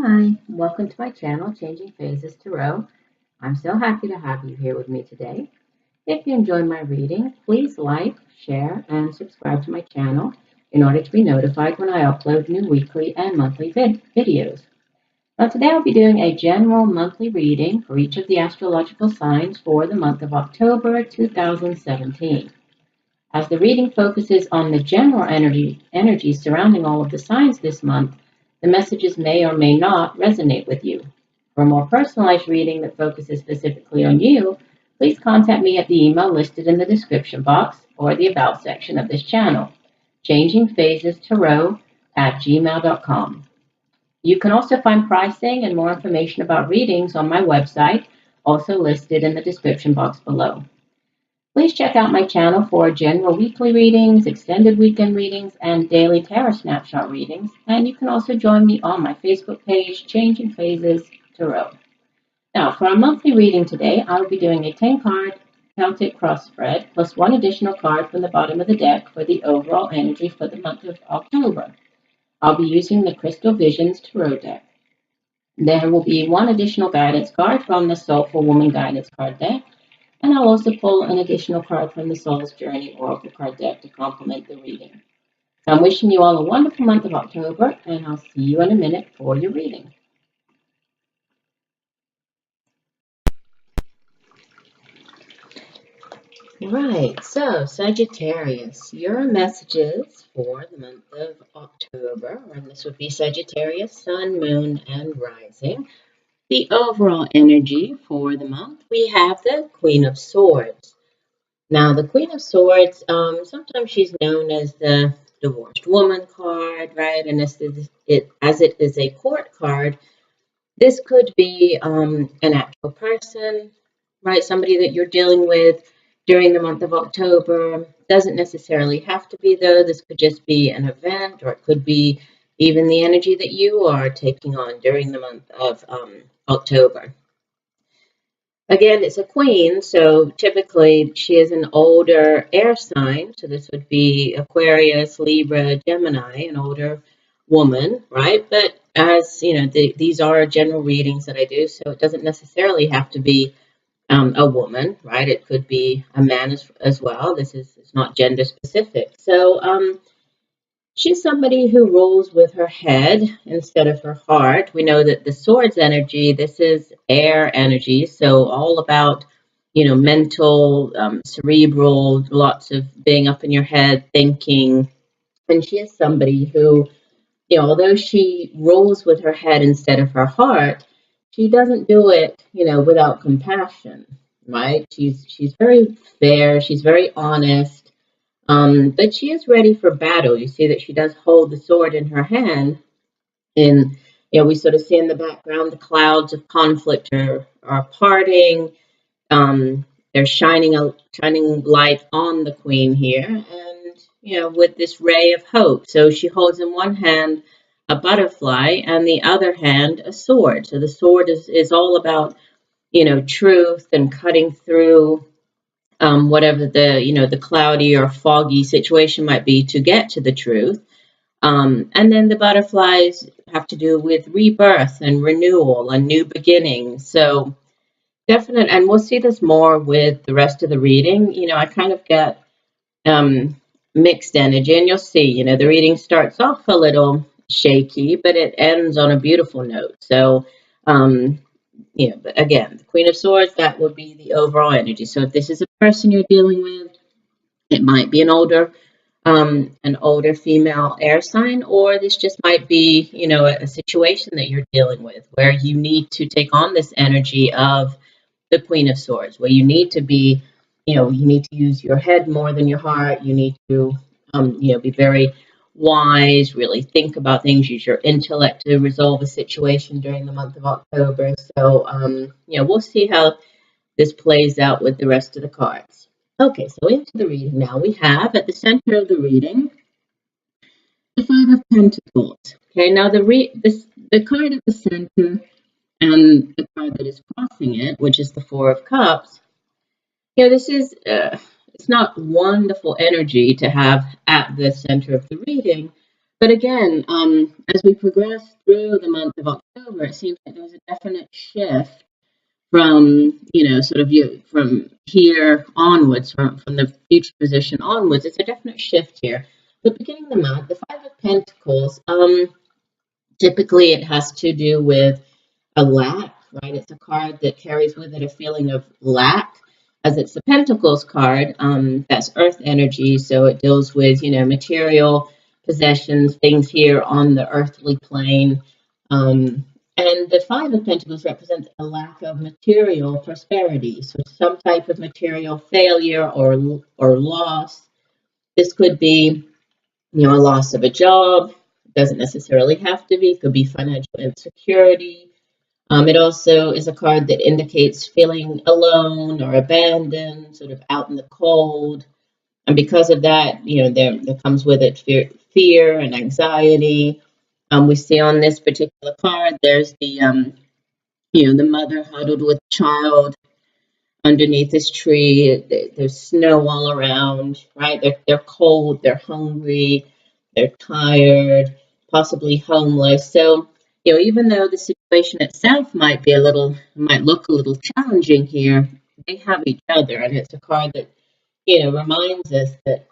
Hi, welcome to my channel, Changing Phases Tarot. I'm so happy to have you here with me today. If you enjoy my reading, please like, share, and subscribe to my channel in order to be notified when I upload new weekly and monthly videos. Now today I'll be doing a general monthly reading for each of the astrological signs for the month of October 2017. As the reading focuses on the general energy surrounding all of the signs this month, the messages may or may not resonate with you. For a more personalized reading that focuses specifically on you, please contact me at the email listed in the description box or the About section of this channel, changingphasestarot@gmail.com. You can also find pricing and more information about readings on my website, also listed in the description box below. Please check out my channel for general weekly readings, extended weekend readings, and daily tarot snapshot readings. And you can also join me on my Facebook page, Changing Phases Tarot. Now, for our monthly reading today, I will be doing a 10-card Celtic cross spread plus one additional card from the bottom of the deck for the overall energy for the month of October. I'll be using the Crystal Visions Tarot deck. There will be one additional guidance card from the Soulful Woman Guidance card deck. And I'll also pull an additional card from the Soul's Journey Oracle card deck to complement the reading. So I'm wishing you all a wonderful month of October, and I'll see you in a minute for your reading. Right, so Sagittarius, your messages for the month of October, and this would be Sagittarius, Sun, Moon, and Rising. The overall energy for the month, we have the Queen of Swords. Now, the Queen of Swords, sometimes she's known as the divorced woman card, right? And as it is a court card, this could be an actual person, right? Somebody that you're dealing with during the month of October. Doesn't necessarily have to be, though. This could just be an event, or it could be even the energy that you are taking on during the month of October. Again, it's a queen, so typically she is an older air sign. So this would be Aquarius, Libra, Gemini, an older woman, right? But as you know, these are general readings that I do, so it doesn't necessarily have to be a woman, right? It could be a man as well. It's not gender specific. So she's somebody who rules with her head instead of her heart. We know that the swords energy, this is air energy, so all about, mental, cerebral, lots of being up in your head, thinking. And she is somebody who, although she rules with her head instead of her heart, she doesn't do it, without compassion, right? She's very fair, she's very honest. But she is ready for battle. You see that she does hold the sword in her hand. And, we sort of see in the background the clouds of conflict are parting. There's shining light on the queen here. And, with this ray of hope. So she holds in one hand a butterfly and the other hand a sword. So the sword is all about, truth and cutting through whatever the cloudy or foggy situation might be to get to the truth. And then the butterflies have to do with rebirth and renewal and new beginnings. So definite, and we'll see this more with the rest of the reading. I kind of get mixed energy, and you'll see, the reading starts off a little shaky, but it ends on a beautiful note. So but again, the Queen of Swords, that would be the overall energy. So if this is a person you're dealing with, it might be an older female air sign, or this just might be, a situation that you're dealing with where you need to take on this energy of the Queen of Swords, where you need to be, you need to use your head more than your heart. You need to, be very wise, really think about things, use your intellect to resolve a situation during the month of October. So, we'll see how this plays out with the rest of the cards. Okay, so into the reading now. We have at the center of the reading the Five of Pentacles. Okay, now the card at the center and the card that is crossing it, which is the Four of Cups. This is it's not wonderful energy to have at the center of the reading, But again, as we progress through the month of October, it seems like there's a definite shift from, sort of you from here onwards, from the future position onwards. It's a definite shift here. But beginning of the month, the Five of Pentacles, typically it has to do with a lack, right? It's a card that carries with it a feeling of lack, as it's the Pentacles card. That's Earth energy, so it deals with, material possessions, things here on the earthly plane. And the Five of Pentacles represents a lack of material prosperity, so some type of material failure or loss. This could be, a loss of a job. It doesn't necessarily have to be. It could be financial insecurity. It also is a card that indicates feeling alone or abandoned, sort of out in the cold. And because of that, there comes with it fear and anxiety. We see on this particular card, there's the mother huddled with child underneath this tree. There's snow all around, right? They're cold, they're hungry, they're tired, possibly homeless. So, even though the situation itself might look a little challenging here, they have each other, and it's a card that, reminds us that,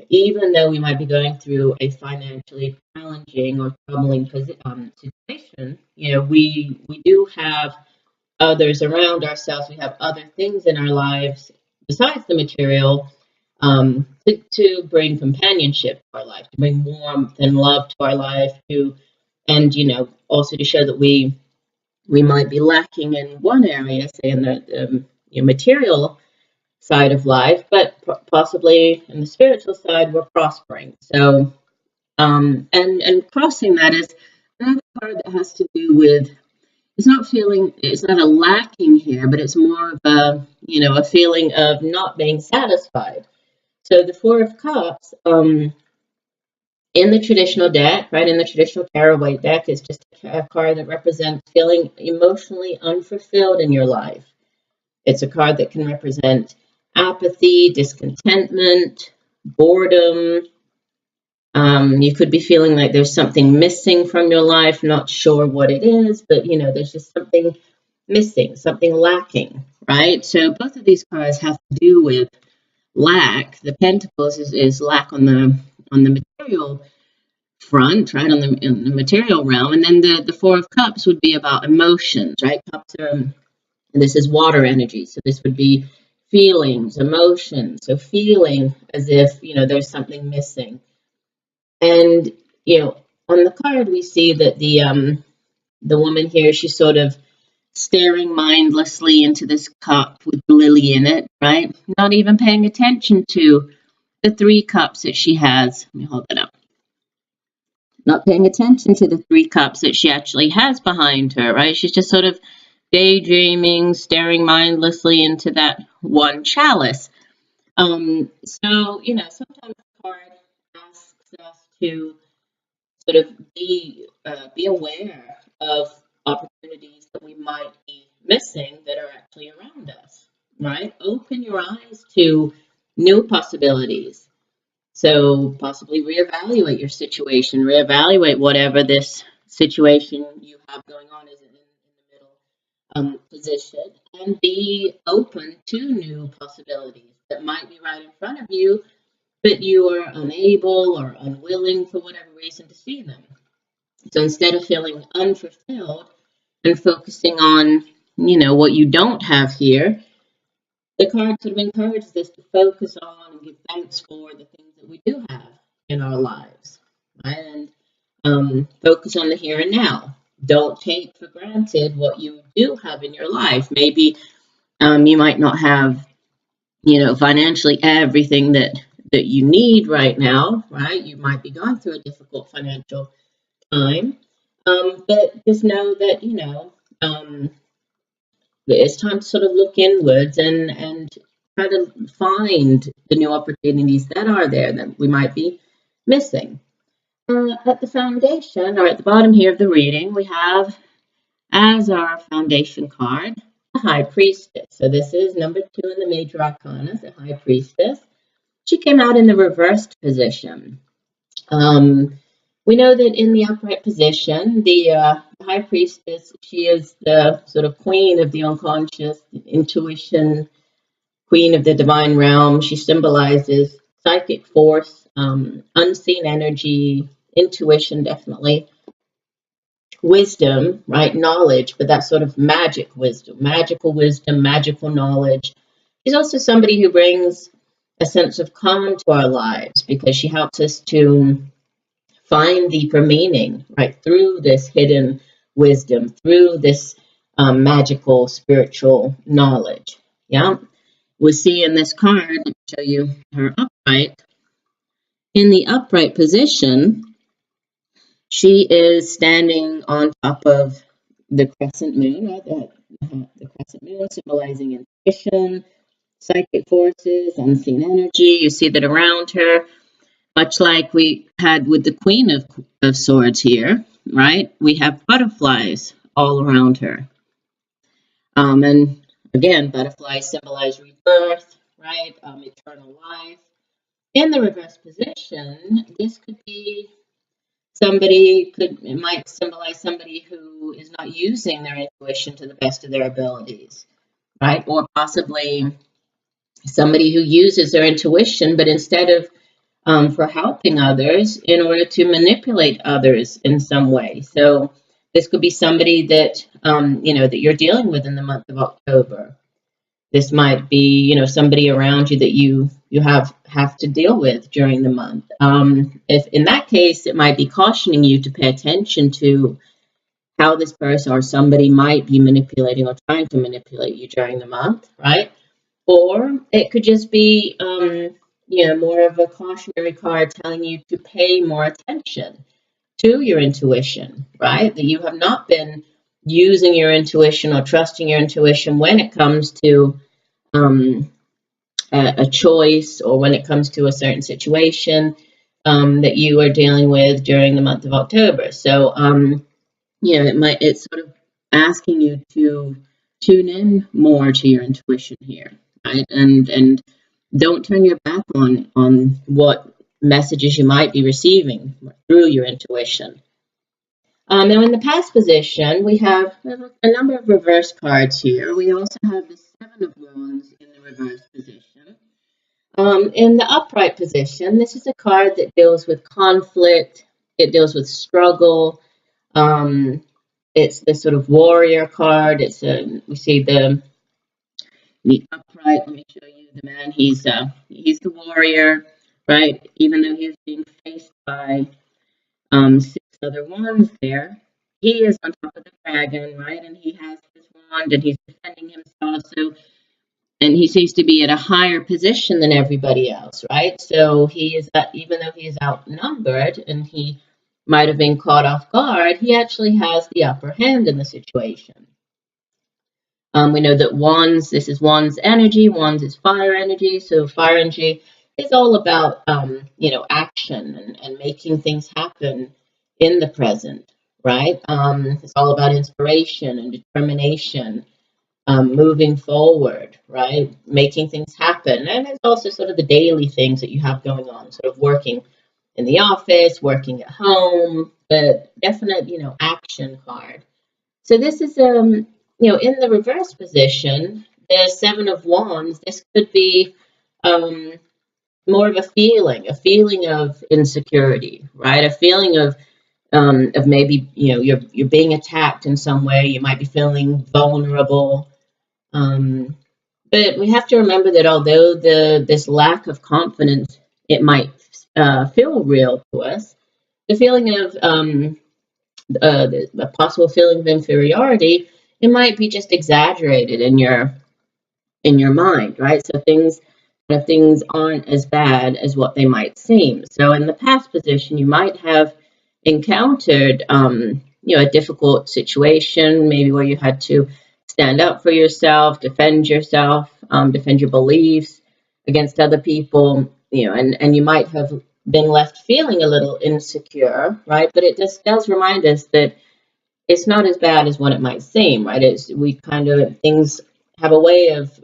even though we might be going through a financially challenging or troubling situation, we do have others around ourselves. We have other things in our lives besides the material, to bring companionship to our life, to bring warmth and love to our life, and also to show that we might be lacking in one area, say in the material side of life, but possibly in the spiritual side we're prospering. So, and crossing that is another card that has to do with, it's not a lacking here, but it's more of a feeling of not being satisfied. So the Four of Cups, in the traditional deck, right, in the traditional tarot white deck, is just a card that represents feeling emotionally unfulfilled in your life. It's a card that can represent apathy, discontentment, boredom. You could be feeling like there's something missing from your life, not sure what it is, but there's just something missing, something lacking, right? So both of these cards have to do with lack. The Pentacles is lack on the material front, right, in the material realm, and then the Four of Cups would be about emotions, right? Cups are, this is water energy, so this would be feelings, emotions. So feeling as if there's something missing, and on the card we see that the woman here, she's sort of staring mindlessly into this cup with lily in it, right? Not even paying attention to the three cups that she has. Let me hold that up. Not paying attention to the three cups that she actually has behind her, right? She's just sort of daydreaming, staring mindlessly into that one chalice. So, sometimes the card asks us to sort of be aware of opportunities that we might be missing that are actually around us, right? Open your eyes to new possibilities. So possibly reevaluate your situation, reevaluate whatever this situation you have going on is in the middle position, and be open to new possibilities that might be right in front of you, but you are unable or unwilling for whatever reason to see them. So instead of feeling unfulfilled and focusing on, what you don't have here, the card sort of encourages us to focus on and give thanks for the things that we do have in our lives, right? And focus on the here and now. Don't take for granted what you do have in your life. Maybe you might not have, financially everything that you need right now, right? You might be going through a difficult financial time, but just know that, it's time to sort of look inwards and try to find the new opportunities that are there that we might be missing. At the foundation, or at the bottom here of the reading, we have, as our foundation card, the High Priestess. So this is number 2 in the major arcana, the High Priestess. She came out in the reversed position. We know that in the upright position, the high priestess, she is the sort of queen of the unconscious, intuition, queen of the divine realm. She symbolizes psychic force, unseen energy, intuition, definitely, wisdom, right? Knowledge, but that sort of wisdom, magical knowledge. She's also somebody who brings a sense of calm to our lives because she helps us to find deeper meaning, right? Through this hidden wisdom, through this magical spiritual knowledge. Yeah. We see in this card, let me show you her upright. In the upright position, she is standing on top of the crescent moon, right? The crescent moon symbolizing intuition, psychic forces, unseen energy. You see that around her, much like we had with the Queen of Swords here, right? We have butterflies all around her. And again, butterflies symbolize rebirth, right? Eternal life. In the reverse position, this could be it might symbolize somebody who is not using their intuition to the best of their abilities, right? Or possibly somebody who uses their intuition, but instead of for helping others, in order to manipulate others in some way. So this could be somebody that that you're dealing with in the month of October. This might be, somebody around you that you have to deal with during the month. If in that case, it might be cautioning you to pay attention to how this person or somebody might be manipulating or trying to manipulate you during the month, right? Or it could just be, more of a cautionary card telling you to pay more attention to your intuition, right? That you have not been using your intuition or trusting your intuition when it comes to a choice or when it comes to a certain situation that you are dealing with during the month of October. So, it's sort of asking you to tune in more to your intuition here, right? And don't turn your back on what messages you might be receiving through your intuition. Now, in the past position, we have a number of reverse cards here. We also have the Seven of Wands in the reverse position. In the upright position, this is a card that deals with conflict. It deals with struggle. It's the sort of warrior card. We see the upright. Let me show you the man. He's the warrior, right? Even though he's being faced by six other wands there, he is on top of the dragon, right? And he has his wand and he's defending himself. So, and he seems to be at a higher position than everybody else, right? So he is even though he is outnumbered and he might have been caught off guard, he actually has the upper hand in the situation. We know that this is wands energy. Wands is fire energy. So fire energy is all about, action and making things happen in the present, right? It's all about inspiration and determination, moving forward, right? Making things happen. And it's also sort of the daily things that you have going on, sort of working in the office, working at home, but definite, action card. So this is, in the reverse position, the Seven of Wands, this could be more of a feeling of insecurity, right? A feeling of maybe, you're being attacked in some way. You might be feeling vulnerable. But we have to remember that although this lack of confidence, it might feel real to us, the feeling of the possible feeling of inferiority, it might be just exaggerated in your mind, right? So things aren't as bad as what they might seem. So in the past position, you might have encountered a difficult situation, maybe where you had to stand up for yourself, defend your beliefs against other people, and you might have been left feeling a little insecure, right? But it just does remind us that it's not as bad as what it might seem, right? Things have a way of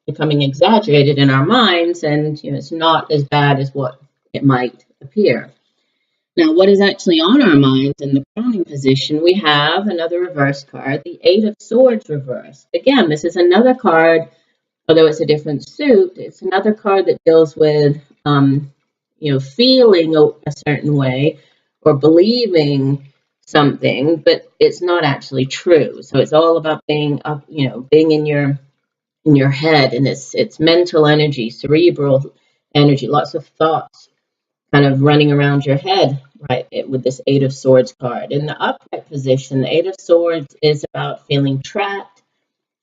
becoming exaggerated in our minds, and it's not as bad as what it might appear. Now, what is actually on our minds in the crowning position, we have another reverse card, the Eight of Swords reversed. Again, this is another card, although it's a different suit, it's another card that deals with, feeling a certain way or believing something, but it's not actually true. So it's all about being up, being in your head, and it's mental energy, cerebral energy, lots of thoughts kind of running around your head, right, with this Eight of Swords card. In the upright position, the Eight of Swords is about feeling trapped,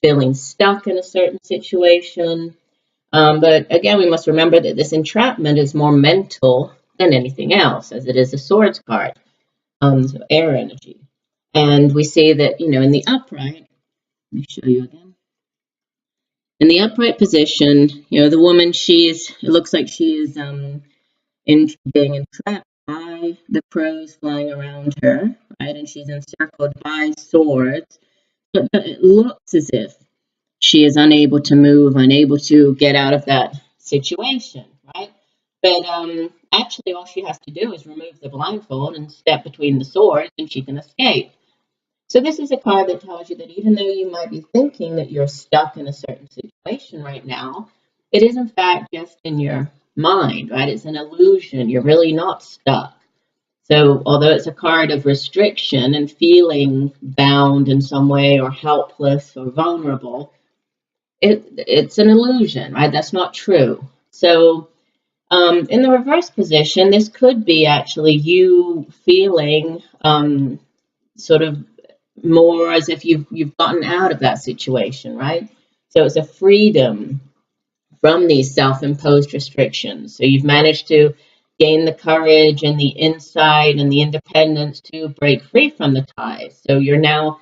feeling stuck in a certain situation. But again, we must remember that this entrapment is more mental than anything else, as it is a Swords card, so air energy. And we see that, in the upright, let me show you again. In the upright position, the woman, it looks like she is being entrapped by the crows flying around her, right? And she's encircled by swords. But it looks as if she is unable to move, unable to get out of that situation, right? But actually, all she has to do is remove the blindfold and step between the swords, and she can escape. So this is a card that tells you that even though you might be thinking that you're stuck in a certain situation right now, it is in fact just in your mind, right? It's an illusion. You're really not stuck. So although it's a card of restriction and feeling bound in some way or helpless or vulnerable, it's an illusion, right? That's not true. So in the reverse position, this could be actually you feeling sort of more as if you've gotten out of that situation, right? So it's a freedom from these self-imposed restrictions. So you've managed to gain the courage and the insight and the independence to break free from the ties. So you're now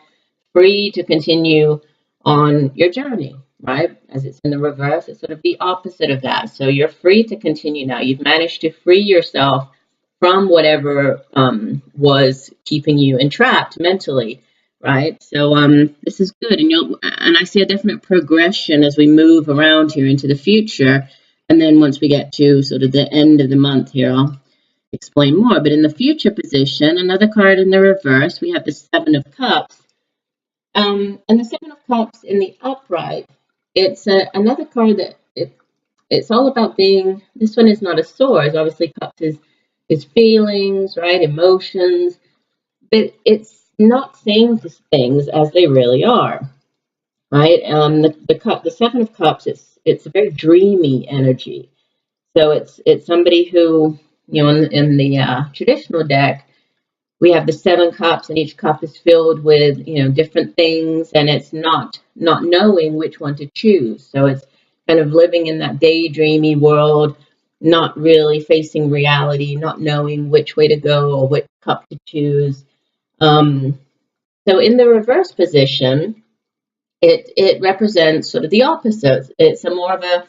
free to continue on your journey, right? As it's in the reverse, it's sort of the opposite of that. So you're free to continue now. You've managed to free yourself from whatever was keeping you entrapped mentally, right? So this is good, and I see a definite progression as we move around here into the future, and then once we get to sort of the end of the month here, I'll explain more. But in the future position, another card in the reverse, we have the Seven of Cups, and the Seven of Cups in the upright, it's another card that it's all about being. This one is not a sword. Obviously, Cups is feelings, right? Emotions, but it's not seeing things as they really are, right? The Seven of Cups, it's a very dreamy energy. So it's somebody who, in the traditional deck, we have the Seven Cups, and each cup is filled with, different things, and it's not knowing which one to choose. So it's kind of living in that daydreamy world, not really facing reality, not knowing which way to go or which cup to choose. So in the reverse position, it represents sort of the opposite. It's a more of a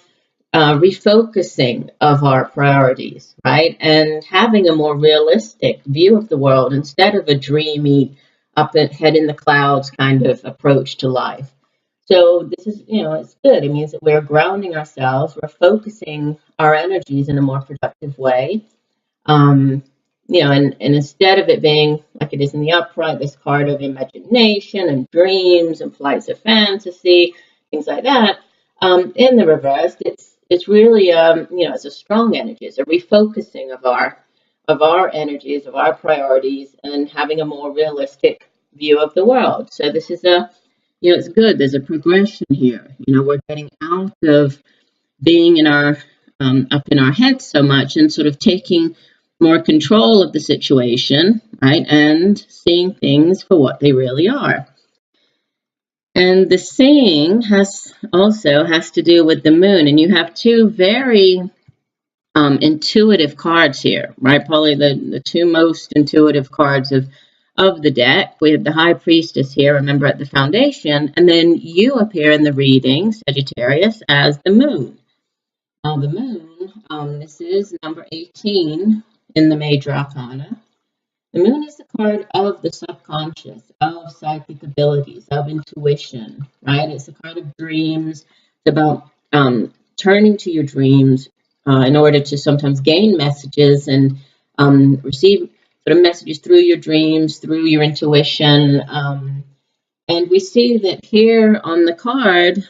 refocusing of our priorities, right? And having a more realistic view of the world instead of a dreamy, up head in the clouds kind of approach to life. So this is, it's good. It means that we're grounding ourselves, we're focusing our energies in a more productive way. And instead of it being like it is in the upright, this card of imagination and dreams and flights of fantasy, things like that, in the reverse, it's really, it's a strong energy. It's a refocusing of our energies, of our priorities, and having a more realistic view of the world. So this is it's good. There's a progression here. We're getting out of being in our up in our heads so much and sort of taking more control of the situation, right? And seeing things for what they really are. And the seeing has to do with the moon, and you have two very intuitive cards here, right? Probably the two most intuitive cards of the deck. We have the High Priestess here, remember, at the foundation, and then you appear in the reading, Sagittarius, as the moon. Now the moon, this is number 18 in the Major Arcana. The moon is the card of the subconscious, of psychic abilities, of intuition, right? It's a card of dreams. It's about turning to your dreams in order to sometimes gain messages and receive sort of messages through your dreams, through your intuition. And we see that here on the card,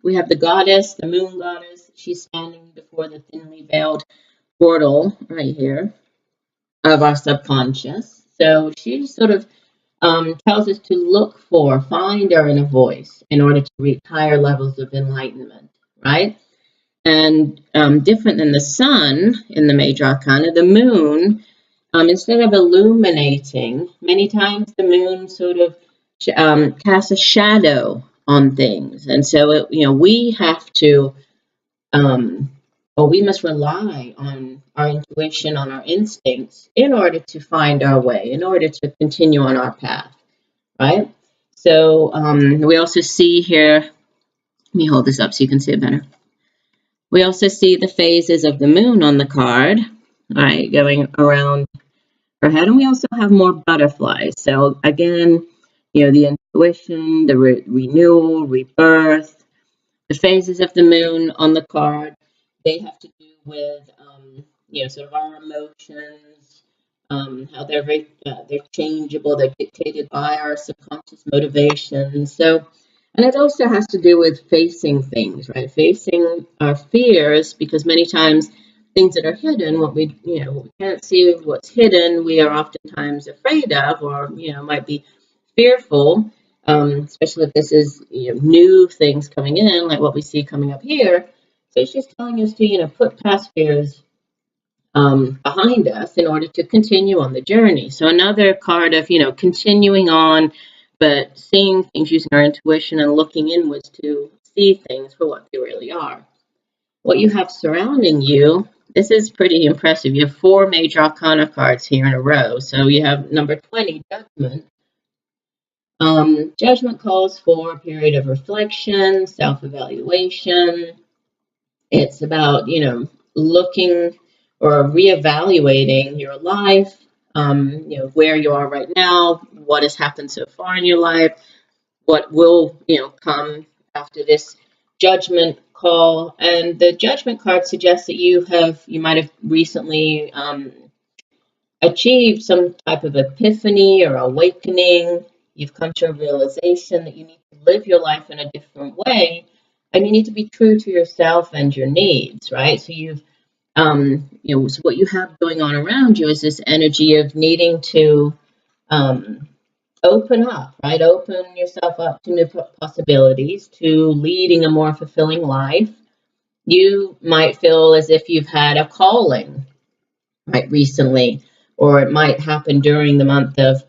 we have the goddess, the moon goddess. She's standing before the thinly veiled portal right here of our subconscious. So she sort of tells us to look for, find our inner voice in order to reach higher levels of enlightenment, right? And different than the sun in the major arcana, the moon, instead of illuminating, many times the moon sort of casts a shadow on things. And so, we have to, or we must rely on our intuition, on our instincts in order to find our way, in order to continue on our path, right? So we also see here, let me hold this up so you can see it better. We also see the phases of the moon on the card, right, going around her head. And we also have more butterflies. So again, the intuition, the renewal, rebirth, the phases of the moon on the card, they have to do with, sort of our emotions, how they're changeable, they're dictated by our subconscious motivations. So, and it also has to do with facing things, right? Facing our fears, because many times things that are hidden, what we can't see what's hidden, we are oftentimes afraid of, or, might be fearful, especially if this is, new things coming in, like what we see coming up here. So she's telling us to, put past fears behind us in order to continue on the journey. So another card of, continuing on, but seeing things using our intuition and looking inwards to see things for what they really are. What you have surrounding you, this is pretty impressive. You have 4 major arcana cards here in a row. So you have number 20, Judgment. Judgment calls for a period of reflection, self-evaluation. It's about, looking or reevaluating your life, where you are right now, what has happened so far in your life, what will, come after this judgment call. And the judgment card suggests that you might have recently achieved some type of epiphany or awakening. You've come to a realization that you need to live your life in a different way, and you need to be true to yourself and your needs, right? So you've, so what you have going on around you is this energy of needing to open up, right? Open yourself up to new possibilities, to leading a more fulfilling life. You might feel as if you've had a calling, right, recently, or it might happen during the month of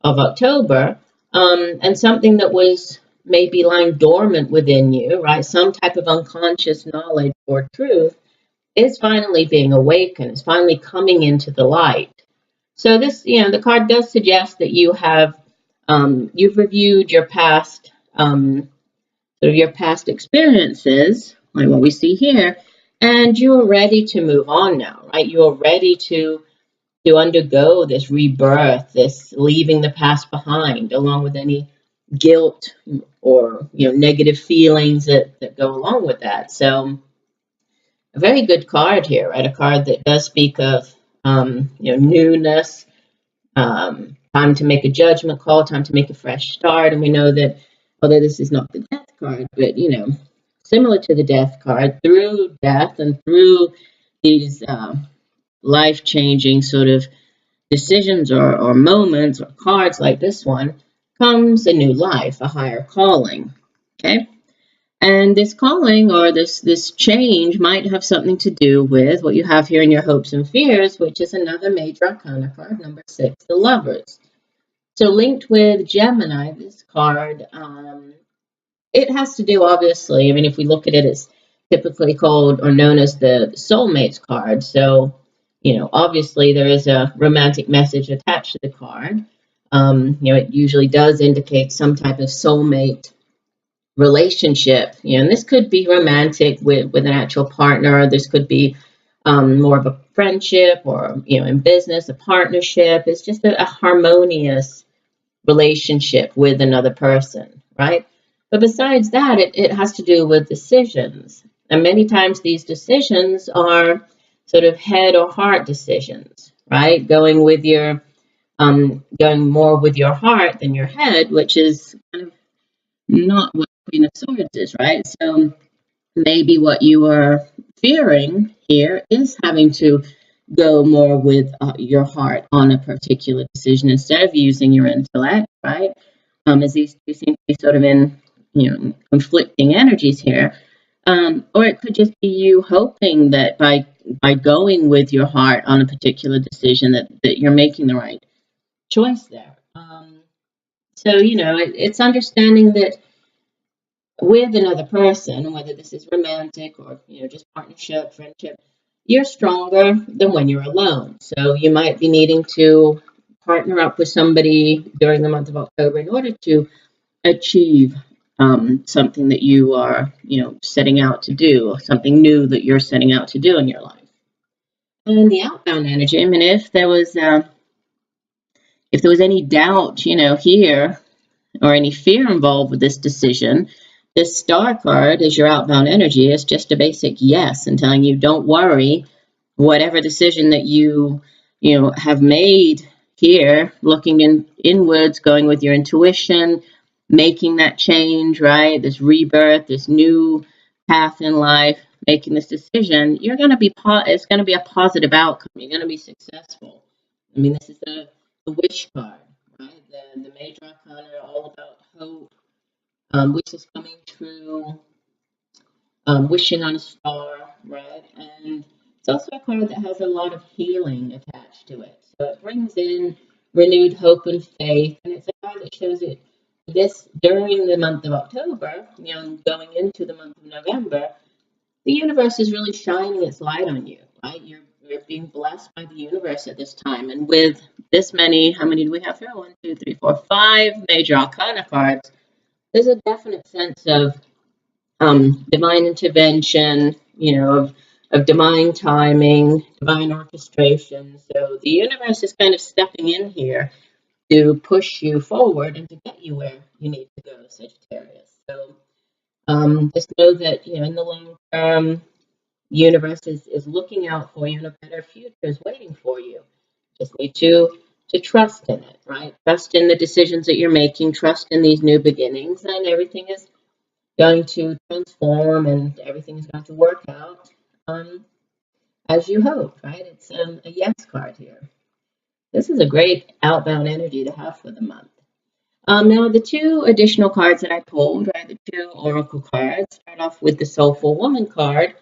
October, and something that was maybe lying dormant within you, right? Some type of unconscious knowledge or truth is finally being awakened, is finally coming into the light. So this, the card does suggest that you have, you've reviewed your past, sort of your past experiences, like what we see here, and you're ready to move on now, right? You're ready to undergo this rebirth, this leaving the past behind, along with any guilt or negative feelings that go along with that. So a very good card here, right? A card that does speak of newness, time to make a judgment call, time to make a fresh start. And we know that although this is not the death card, but similar to the death card, through death and through these life-changing sort of decisions or moments or cards like this one, comes a new life, a higher calling. Okay? And this calling or this change might have something to do with what you have here in your hopes and fears, which is another major arcana card, number 6, the Lovers. So linked with Gemini, this card, it has to do, obviously, I mean, if we look at it, it's typically called or known as the soulmates card. So, obviously there is a romantic message attached to the card. It usually does indicate some type of soulmate relationship. And this could be romantic with an actual partner. This could be more of a friendship, or, in business, a partnership. It's just a harmonious relationship with another person, right? But besides that, it has to do with decisions. And many times these decisions are sort of head or heart decisions, right? Going with your going more with your heart than your head, which is kind of not what Queen of Swords is, right? So maybe what you are fearing here is having to go more with your heart on a particular decision instead of using your intellect, right? As these two seem to be sort of in, conflicting energies here. Or it could just be you hoping that by going with your heart on a particular decision that you're making the right choice there. So, it's understanding that with another person, whether this is romantic or, just partnership, friendship, you're stronger than when you're alone. So you might be needing to partner up with somebody during the month of October in order to achieve something that you are, setting out to do, or something new that you're setting out to do in your life. And the outbound energy, I mean, if there was any doubt, here, or any fear involved with this decision, this star card is your outbound energy. It's just a basic yes, and telling you don't worry, whatever decision that you have made here, looking inwards, going with your intuition, making that change, right? This rebirth, this new path in life, making this decision, it's going to be a positive outcome. You're going to be successful. I mean, this is the wish card, right? The major arcana are all about hope, wishes coming true, wishing on a star, right? And it's also a card that has a lot of healing attached to it. So it brings in renewed hope and faith, and it's a card that shows it this during the month of October, going into the month of November. The universe is really shining its light on you, right? You're being blessed by the universe at this time. And with this many, how many do we have here? 1, 2, 3, 4, 5 major arcana cards. There's a definite sense of divine intervention, of divine timing, divine orchestration. So the universe is kind of stepping in here to push you forward and to get you where you need to go, Sagittarius. So just know that, in the long term, the universe is looking out for you, and a better future is waiting for you. Just need to trust in it, right? Trust in the decisions that you're making, trust in these new beginnings, and everything is going to transform and everything is going to work out as you hope, right? It's a yes card here. This is a great outbound energy to have for the month. Now, the two additional cards that I pulled, right, the two oracle cards, start off with the Soulful Woman card.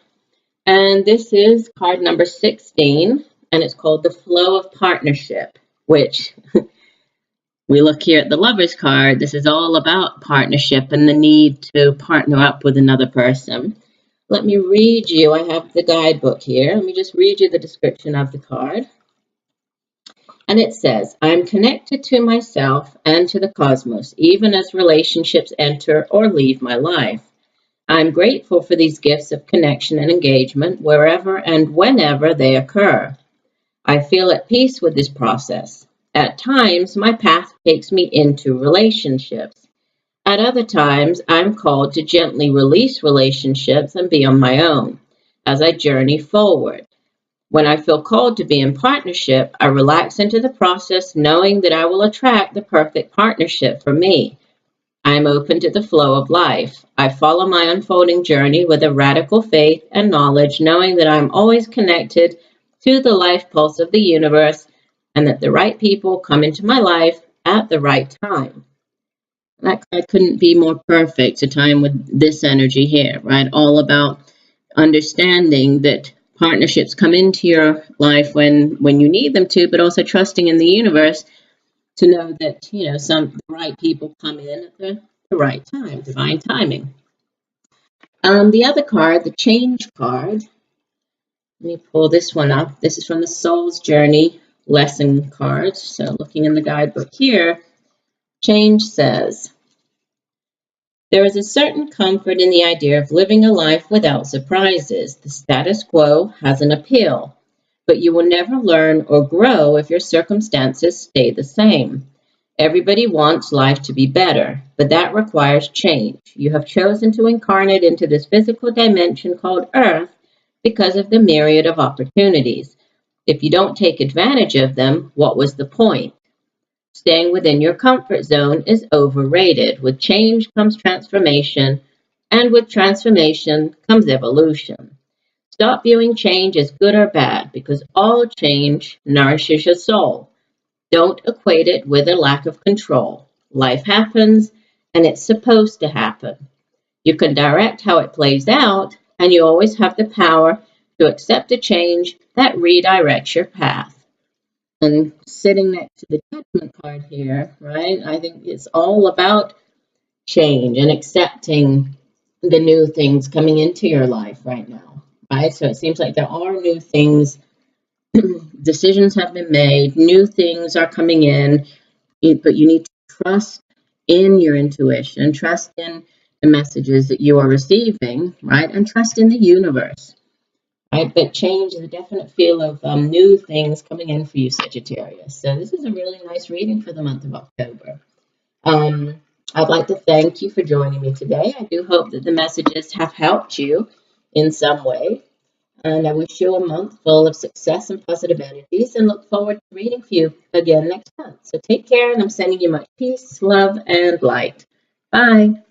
And this is card number 16, and it's called the Flow of Partnership, which we look here at the Lovers card. This is all about partnership and the need to partner up with another person. Let me read you. I have the guidebook here. Let me just read you the description of the card. And it says, I'm connected to myself and to the cosmos, even as relationships enter or leave my life. I'm grateful for these gifts of connection and engagement wherever and whenever they occur. I feel at peace with this process. At times, my path takes me into relationships. At other times, I'm called to gently release relationships and be on my own as I journey forward. When I feel called to be in partnership, I relax into the process, knowing that I will attract the perfect partnership for me. I am open to the flow of life. I follow my unfolding journey with a radical faith and knowledge, knowing that I'm always connected to the life pulse of the universe and that the right people come into my life at the right time. That couldn't be more perfect, a time with this energy here, right? All about understanding that partnerships come into your life when you need them to, but also trusting in the universe to know that, the right people come in at the right time, divine timing. The other card, the Change card, let me pull this one up. This is from the Soul's Journey lesson cards. So looking in the guidebook here, Change says, there is a certain comfort in the idea of living a life without surprises. The status quo has an appeal, but you will never learn or grow if your circumstances stay the same. Everybody wants life to be better, but that requires change. You have chosen to incarnate into this physical dimension called Earth because of the myriad of opportunities. If you don't take advantage of them, what was the point? Staying within your comfort zone is overrated. With change comes transformation, and with transformation comes evolution. Stop viewing change as good or bad because all change nourishes your soul. Don't equate it with a lack of control. Life happens, and it's supposed to happen. You can direct how it plays out, and you always have the power to accept a change that redirects your path. And sitting next to the judgment card here, right? I think it's all about change and accepting the new things coming into your life right now, right? So it seems like there are new things, decisions have been made, new things are coming in, but you need to trust in your intuition, trust in the messages that you are receiving, right? And trust in the universe. Right, but change is a definite feel of new things coming in for you, Sagittarius. So this is a really nice reading for the month of October. I'd like to thank you for joining me today. I do hope that the messages have helped you in some way. And I wish you a month full of success and positive energies and look forward to reading for you again next month. So take care, and I'm sending you much peace, love, and light. Bye.